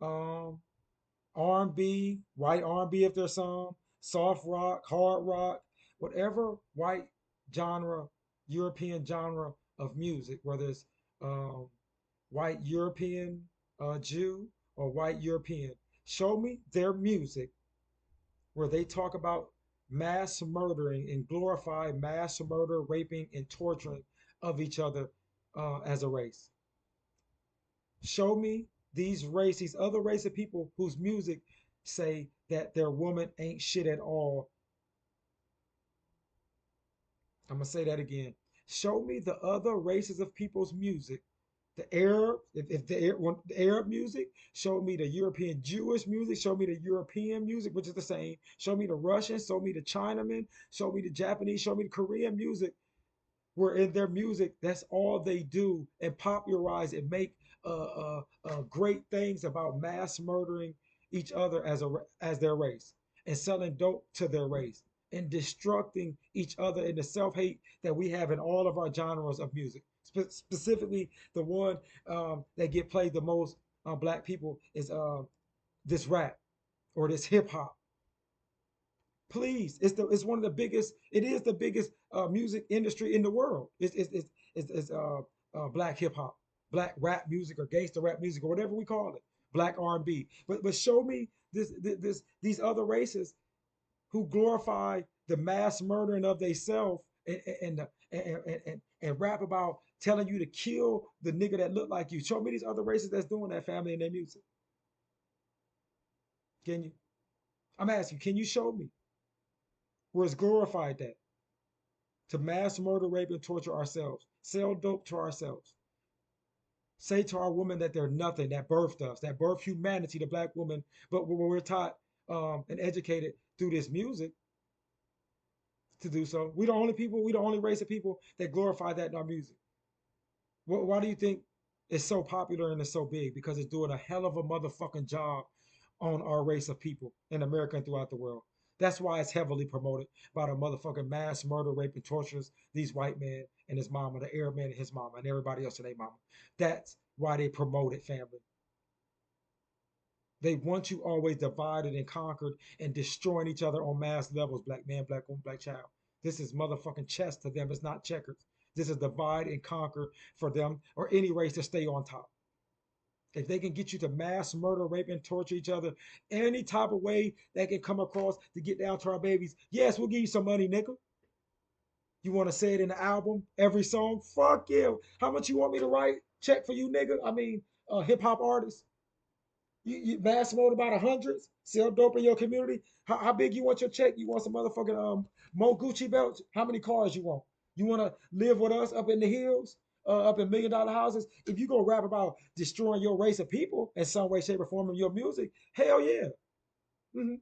R&B, white R&B if there's some, soft rock, hard rock, whatever white genre, European genre of music, whether it's white European Jew or white European. Show me their music where they talk about mass murdering and glorify mass murder, raping, and torturing of each other as a race. Show me these other race of people whose music say that their woman ain't shit at all. I'm gonna say that again. Show me the other races of people's music. The Arab, if the Arab music, show me the European Jewish music, show me the European music, which is the same. Show me the Russian, show me the Chinaman, show me the Japanese, show me the Korean music, where in their music, that's all they do and popularize and make great things about mass murdering each other as their race and selling dope to their race and destructing each other in the self-hate that we have in all of our genres of music. Specifically, the one that get played the most on black people is this rap or this hip hop. Please, it's one of the biggest. It is the biggest music industry in the world. It's black hip hop, black rap music, or gangster rap music, or whatever we call it, black R&B. But show me these other races who glorify the mass murdering of themselves and rap about telling you to kill the nigga that look like you. Show me these other races that's doing that, family, in their music. Can you? I'm asking you, can you show me where it's glorified that to mass murder, rape, and torture ourselves, sell dope to ourselves, say to our women that they're nothing, that birthed us, that birthed humanity, the black woman, but when we're taught and educated through this music to do so. We the only people, we the only race of people that glorify that in our music. Why do you think it's so popular and it's so big? Because it's doing a hell of a motherfucking job on our race of people in America and throughout the world. That's why it's heavily promoted by the motherfucking mass murder, rape, and tortures these white men and his mama, the Arab man and his mama, and everybody else and their mama. That's why they promote it, family. They want you always divided and conquered and destroying each other on mass levels, black man, black woman, black child. This is motherfucking chess to them. It's not checkers. This is divide and conquer for them or any race to stay on top. If they can get you to mass murder, rape, and torture each other any type of way they can come across to get down to our babies, yes, we'll give you some money, nigga. You want to say it in the album, every song? Fuck yeah. How much you want me to write? Check for you, nigga. I mean, hip hop artists. You mass mode about hundreds, sell dope in your community. How big you want your check? You want some motherfucking Mo Gucci belts? How many cars you want? You want to live with us up in the hills, up in $1 million houses? If you gonna rap about destroying your race of people in some way, shape, or form in your music, hell yeah. hmm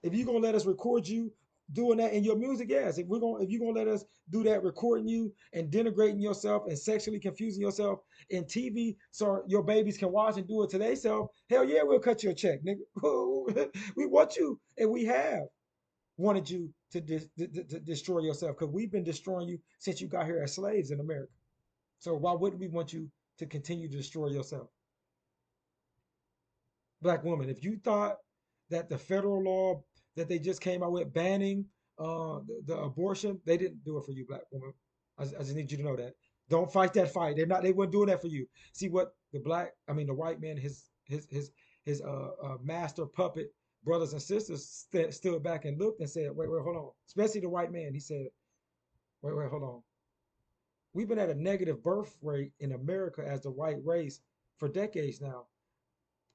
If you gonna let us record you doing that in your music, yes. If you gonna let us do that, recording you and denigrating yourself and sexually confusing yourself in TV, so your babies can watch and do it to themselves, hell yeah, we'll cut you a check, nigga. We want you, and we have wanted you to destroy yourself because we've been destroying you since you got here as slaves in America. So why wouldn't we want you to continue to destroy yourself? Black woman, if you thought that the federal law that they just came out with banning the abortion, they didn't do it for you, black woman. I just need you to know that. Don't fight that fight. They weren't doing that for you. See what the white man, his master puppet brothers and sisters stood back and looked and said, wait, hold on. Especially the white man, he said, wait, hold on. We've been at a negative birth rate in America as the white race for decades now.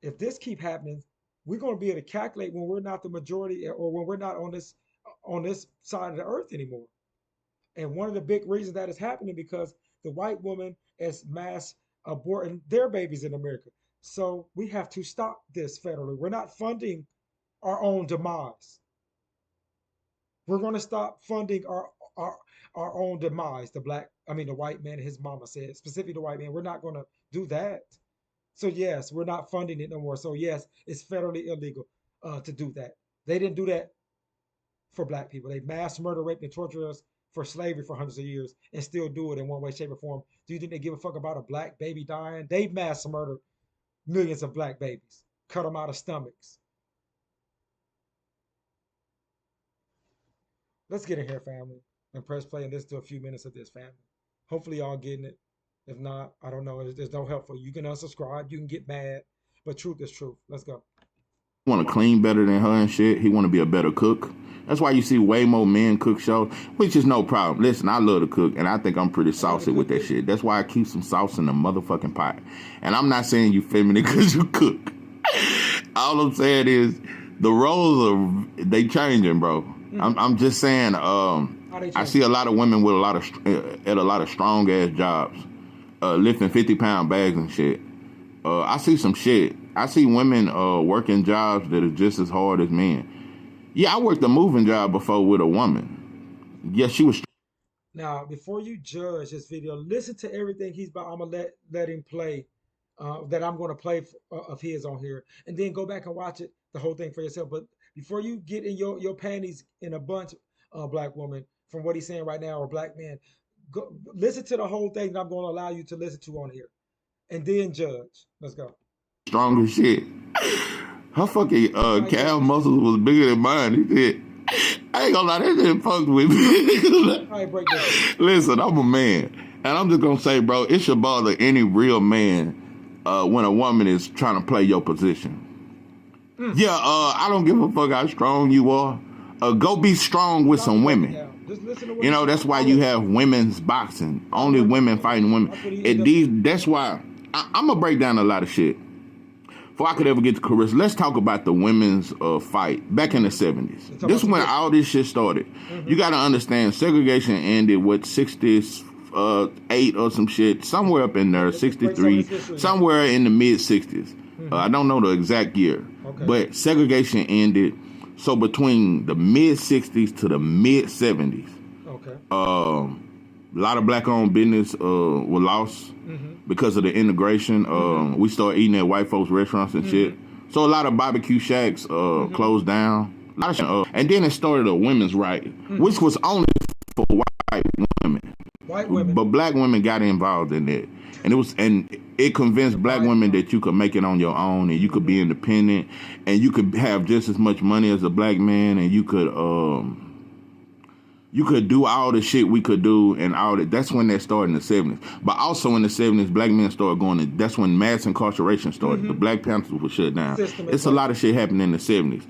If this keep happening, we're going to be able to calculate when we're not the majority or when we're not on this side of the earth anymore. And one of the big reasons that is happening because the white woman is mass aborting their babies in America. So we have to stop this federally. We're not funding our own demise. We're going to stop funding our our own demise. The white man and his mama said, specifically the white man. We're not going to do that. So yes, we're not funding it no more. So yes, it's federally illegal to do that. They didn't do that for black people. They mass murder, rape, and torture us for slavery for hundreds of years and still do it in one way, shape, or form. Do you think they give a fuck about a black baby dying? They mass murder millions of black babies, cut them out of stomachs. Let's get in here, family, and press play and listen to a few minutes of this, family. Hopefully, y'all getting it. If not, I don't know. There's no help for you. You can unsubscribe. You can get mad. But truth is truth. Let's go. Want to clean better than her and shit. He want to be a better cook. That's why you see way more men cook shows, which is no problem. Listen, I love to cook, and I think I'm pretty saucy with that shit. That's why I keep some sauce in the motherfucking pot. And I'm not saying you feminine because you cook. All I'm saying is the roles are they changing, bro. I'm just saying. I see a lot of women with a lot of strong ass jobs, lifting 50-pound bags and shit. I see some shit. I see women working jobs that are just as hard as men. Yeah, I worked a moving job before with a woman. Yes, she was. Now, before you judge this video, listen to everything he's about. I'm gonna let him play that I'm gonna play of his on here, and then go back and watch it the whole thing for yourself. But before you get in your panties in a bunch, black woman, from what he's saying right now, or black man, go listen to the whole thing that I'm gonna allow you to listen to on here, and then judge. Let's go. Strong as shit. Her fucking calf muscles was bigger than mine. He said, I ain't gonna lie, that shit fucked with me. All right, break this. Listen, I'm a man. And I'm just gonna say, bro, it should bother any real man when a woman is trying to play your position. Yeah, I don't give a fuck how strong you are. Go be strong with some women. Just listen to what You know, that's why you have women's boxing. Only women fighting women. That's why I'm gonna break down a lot of shit. Before I could ever get to Carissa, let's talk about the women's fight back in the 70s. This is when all this shit started. You got to understand, segregation ended with 68 or some shit, somewhere up in there, 63, somewhere in the mid 60s. I don't know the exact year, but segregation ended. So between the mid 60s to the mid 70s, a lot of black-owned business was lost because of the integration. We started eating at white folks' restaurants and shit. So a lot of barbecue shacks closed down. And then it started a women's right, which was only for white women. But black women got involved in that. And it convinced black women that you could make it on your own and you could be independent and you could have just as much money as a black man and you could do all the shit we could do and all that. That's when that started in the 70s. But also in the 70s, black men started going that's when mass incarceration started. The Black Panthers were shut down. It's a lot of shit happened in the 70s.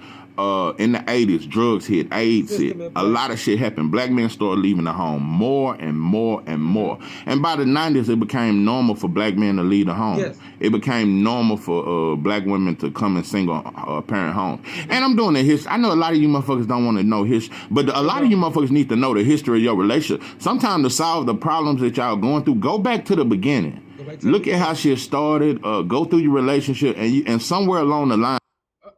In the 80s, drugs hit, AIDS hit. A lot of shit happened. Black men started leaving the home more and more and more. And by the 90s, it became normal for black men to leave the home. It became normal for black women to come in single parent homes. And I'm doing the history. I know a lot of you motherfuckers don't want to know history, but a lot of you motherfuckers need to know the history of your relationship. Sometimes to solve the problems that y'all going through, go back to the beginning. Look at how shit started. Go through your relationship, and somewhere along the line.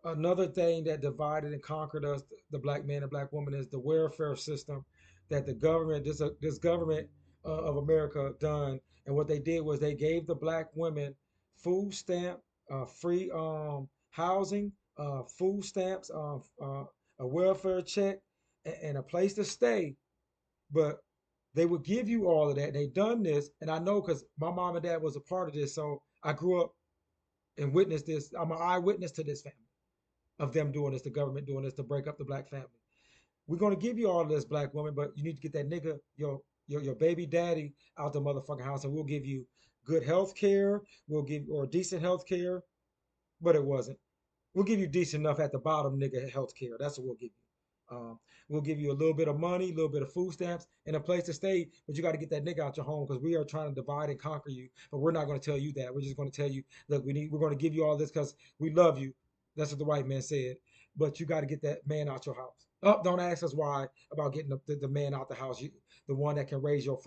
Another thing that divided and conquered us, the black man and black woman, is the welfare system that the government, this government of America done. And what they did was they gave the black women food stamp, free housing, food stamps, a welfare check, and a place to stay. But they would give you all of that. They done this, and I know because my mom and dad was a part of this, so I grew up and witnessed this. I'm an eyewitness to this family, of them doing this, the government doing this to break up the black family. We're gonna give you all this, black woman, but you need to get that nigga, your baby daddy, out the motherfucking house, and we'll give you good health care. We'll give or decent health care, but it wasn't. We'll give you decent enough at the bottom, nigga, health care. That's what we'll give you. We'll give you a little bit of money, a little bit of food stamps, and a place to stay. But you got to get that nigga out your home because we are trying to divide and conquer you. But we're not going to tell you that. We're just going to tell you, look, we're going to give you all this because we love you. That's what the white man said. But you got to get that man out your house. Don't ask us why about getting the man out the house. The one that can raise your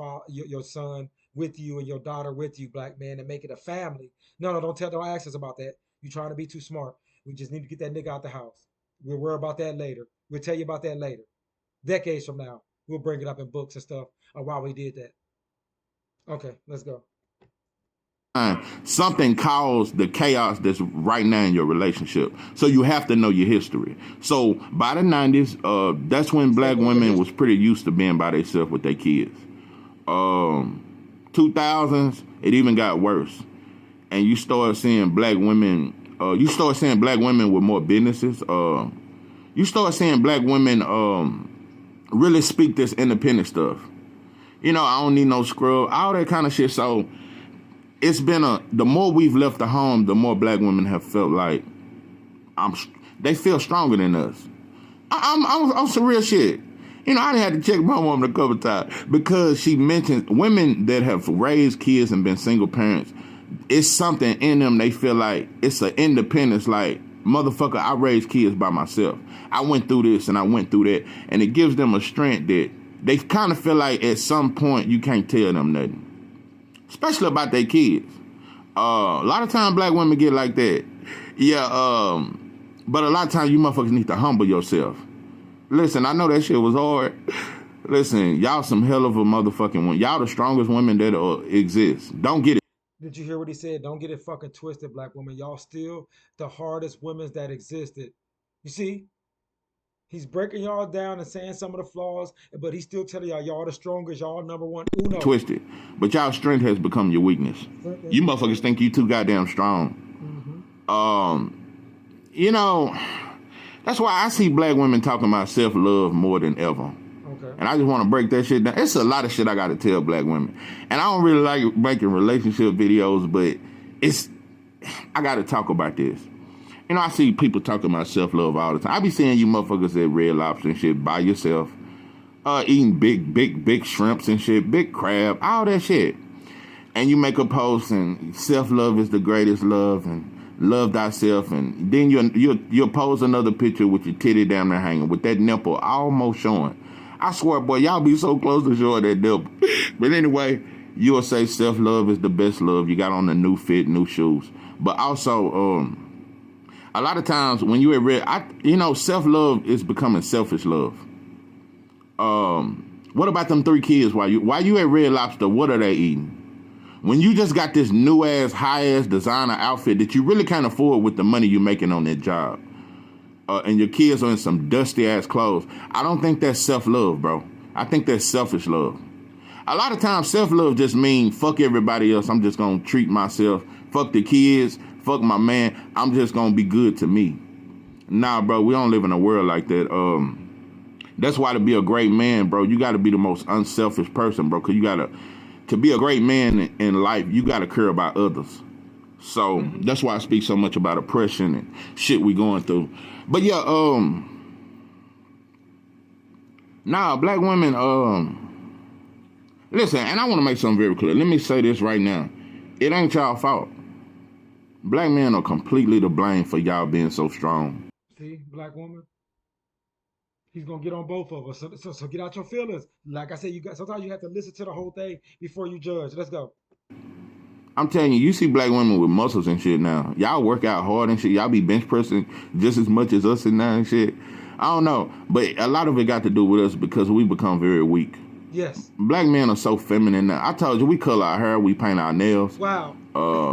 son with you and your daughter with you, black man, and make it a family. No, don't ask us about that. You're trying to be too smart. We just need to get that nigga out the house. We'll worry about that later. We'll tell you about that later. Decades from now, we'll bring it up in books and stuff of why we did that. Okay, let's go. Something caused the chaos that's right now in your relationship. So you have to know your history. So by the 90s, that's when black women was pretty used to being by themselves with their kids. 2000s, it even got worse. And you start seeing black women, with more businesses. You start seeing black women really speak this independent stuff. You know, I don't need no scrub, all that kind of shit. So it's been the more we've left the home, the more black women have felt like they feel stronger than us. I'm some real shit. You know, I done had to check my woman a couple times because she mentioned women that have raised kids and been single parents. It's something in them. They feel like it's an independence. Like, motherfucker, I raised kids by myself. I went through this and I went through that. And it gives them a strength that they kind of feel like at some point you can't tell them nothing, especially about their kids. A lot of times black women get like that. Yeah, but a lot of times you motherfuckers need to humble yourself. Listen, I know that shit was hard. Listen, y'all some hell of a motherfucking woman. Y'all the strongest women that exist. Don't get it. Did you hear what he said? Don't get it fucking twisted, black women. Y'all still the hardest women that existed. You see? He's breaking y'all down and saying some of the flaws, but he's still telling y'all the strongest, y'all number one uno. Twisted. But y'all strength has become your weakness. You motherfuckers think you too goddamn strong. You know, that's why I see black women talking about self-love more than ever. Okay. And I just want to break that shit down. It's a lot of shit I got to tell black women. And I don't really like making relationship videos, but I got to talk about this. You know, I see people talking about self-love all the time. I be seeing you motherfuckers at Red Lobster and shit by yourself, eating big shrimps and shit, big crab, all that shit. And you make a post and self-love is the greatest love and love thyself, and then you'll post another picture with your titty down there hanging with that nipple almost showing. I swear, boy, y'all be so close to showing that nipple. But anyway, you'll say self-love is the best love. You got on the new fit, new shoes. But also, a lot of times when you at Red, self-love is becoming selfish love. What about them 3 kids while you at Red Lobster? What are they eating? When you just got this new ass, high ass designer outfit that you really can't afford with the money you're making on that job, and your kids are in some dusty ass clothes, I don't think that's self-love, bro. I think that's selfish love. A lot of times self-love just means fuck everybody else. I'm just gonna treat myself. Fuck the kids. Fuck my man. I'm just gonna be good to me. Nah, bro, we don't live in a world like that. That's why to be a great man, bro, you gotta be the most unselfish person, bro, because to be a great man in life, you got to care about others. So that's why I speak so much about oppression and shit we going through. But yeah, black women, listen, and I want to make something very clear. Let me say this right now. It ain't y'all fault. Black men are completely to blame for y'all being so strong. See, black woman? He's gonna get on both of us. So get out your feelings. Like I said, sometimes you have to listen to the whole thing before you judge. Let's go. I'm telling you, you see black women with muscles and shit now. Y'all work out hard and shit. Y'all be bench pressing just as much as us and now and shit. I don't know, but a lot of it got to do with us because we become very weak. Yes. Black men are so feminine now. I told you, we color our hair, we paint our nails. Wow.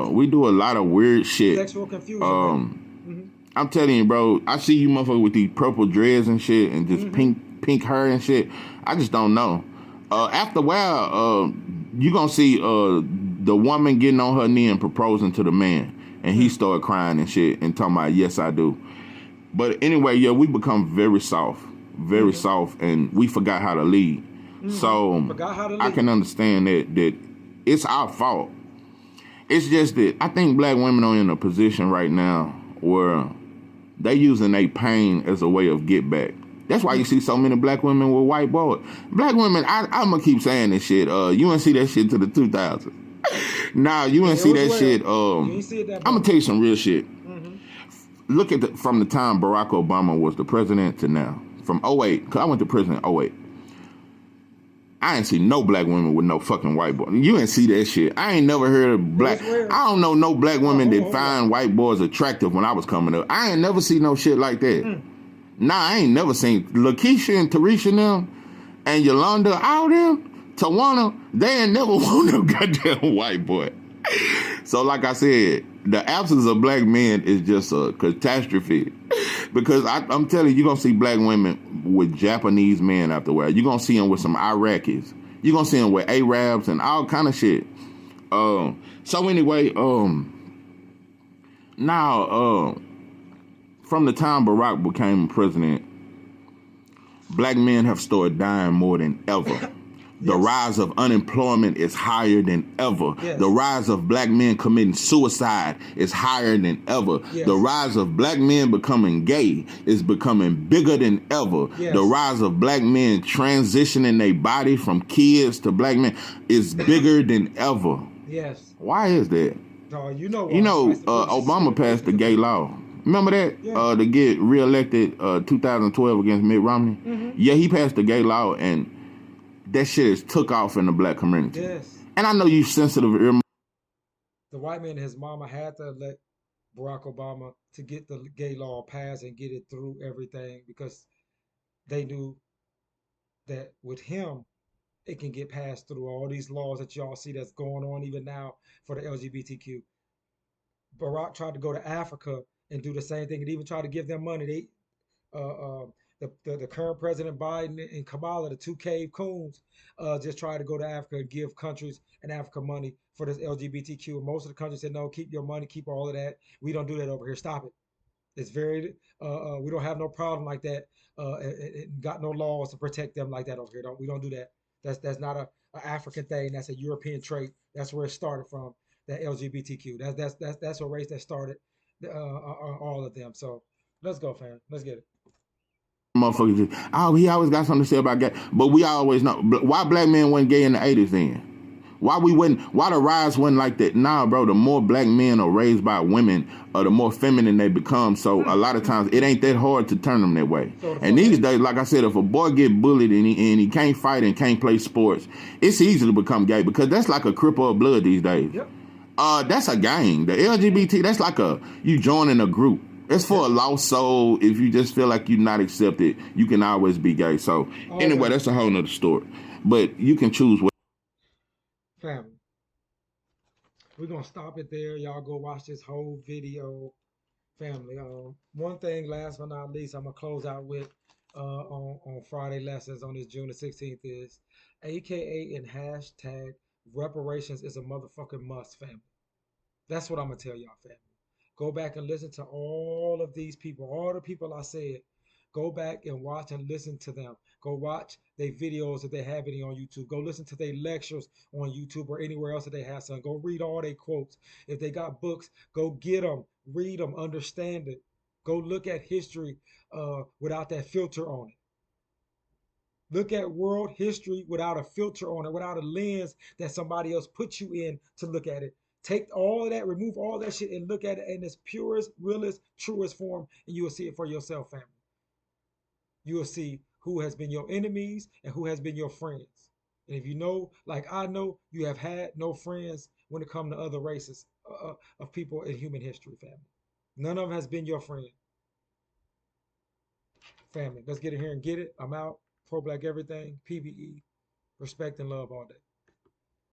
We do a lot of weird shit. Sexual confusion. I'm telling you, bro, I see you motherfuckers with these purple dreads and shit and just pink hair and shit. I just don't know. After a while, you gonna see the woman getting on her knee and proposing to the man. And he started crying and shit and talking about, yes, I do. But anyway, yeah, we become very soft, and we forgot how to lead. So I can understand that it's our fault. It's just that I think black women are in a position right now where they using their pain as a way of get back. That's why you see so many black women with white boys. Black women, I'm going to keep saying this shit. You ain't see that shit to the 2000s. Nah, you ain't see that shit. I'm going to tell you some real shit. Look at from the time Barack Obama was the president to now. From 08, because I went to prison in 08. I ain't see no black women with no fucking white boy. You ain't see that shit. I ain't never heard of black. I don't know no black women that find white boys attractive when I was coming up. I ain't never seen no shit like that. Nah, I ain't never seen Lakeisha and Tarisha and them and Yolanda, all them, Tawana, they ain't never want no goddamn white boy. So like I said, the absence of black men is just a catastrophe. Because I'm telling you, you're going to see black women with Japanese men after a while. You're going to see them with some Iraqis. You're going to see them with Arabs and all kind of shit. So anyway, now, from the time Barack became president, black men have started dying more than ever. The Yes. rise of unemployment is higher than ever. The Yes. rise of black men committing suicide is higher than ever. The Yes. rise of black men becoming gay is becoming bigger than ever. The Yes. rise of black men transitioning their body from kids to black men is bigger than ever. Yes. Why is that? No, you know You why. know, White supremacists Obama still passed the working gay today. law. Remember that? Yeah. To get reelected 2012 against Mitt Romney? Mm-hmm. Yeah, he passed the gay law, and that shit is took off in the black community. Yes. And I know you sensitive. The white man and his mama had to elect Barack Obama to get the gay law passed and get it through everything because they knew that with him, it can get passed through all these laws that y'all see that's going on even now for the LGBTQ. Barack tried to go to Africa and do the same thing and even try to give them money. They uh, the current President Biden and Kamala, the two cave coons, just tried to go to Africa and give countries in Africa money for this LGBTQ. And most of the countries said, no, keep your money, keep all of that. We don't do that over here. Stop it. It's very, we don't have no problem like that. Got no laws to protect them like that over here. We don't do that. That's not a African thing. That's a European trait. That's where it started from. That LGBTQ. That's a race that started all of them. So let's go, fam. Let's get it. Motherfuckers just, oh, he always got something to say about gay. But we always know why black men wasn't gay in the 80s then. Why the rise wasn't like that? Nah, bro, the more black men are raised by women, the more feminine they become. So a lot of times it ain't that hard to turn them that way. So And these days, like I said, if a boy get bullied and he can't fight and can't play sports, it's easy to become gay because that's like a cripple of blood these days. Yep. That's a gang. The LGBT, that's like you joining a group. It's for a lost soul. If you just feel like you're not accepted, you can always be gay. So anyway, that's a whole nother story. But you can choose what. Family. We're gonna stop it there. Y'all go watch this whole video. Family. One thing, last but not least, I'm gonna close out with on Friday lessons on this June the 16th is AKA and hashtag reparations is a motherfucking must, family. That's what I'm gonna tell y'all, family. Go back and listen to all of these people, all the people I said. Go back and watch and listen to them. Go watch their videos if they have any on YouTube. Go listen to their lectures on YouTube or anywhere else that they have some. Go read all their quotes. If they got books, go get them, read them, understand it. Go look at history without that filter on it. Look at world history without a filter on it, without a lens that somebody else put you in to look at it. Take all of that, remove all that shit, and look at it in its purest, realest, truest form, and you will see it for yourself, family. You will see who has been your enemies and who has been your friends. And if you know, like I know, you have had no friends when it comes to other races of people in human history, family. None of them has been your friend, family. Let's get it here and get it. I'm out. Pro Black everything. P.B.E. Respect and love all day.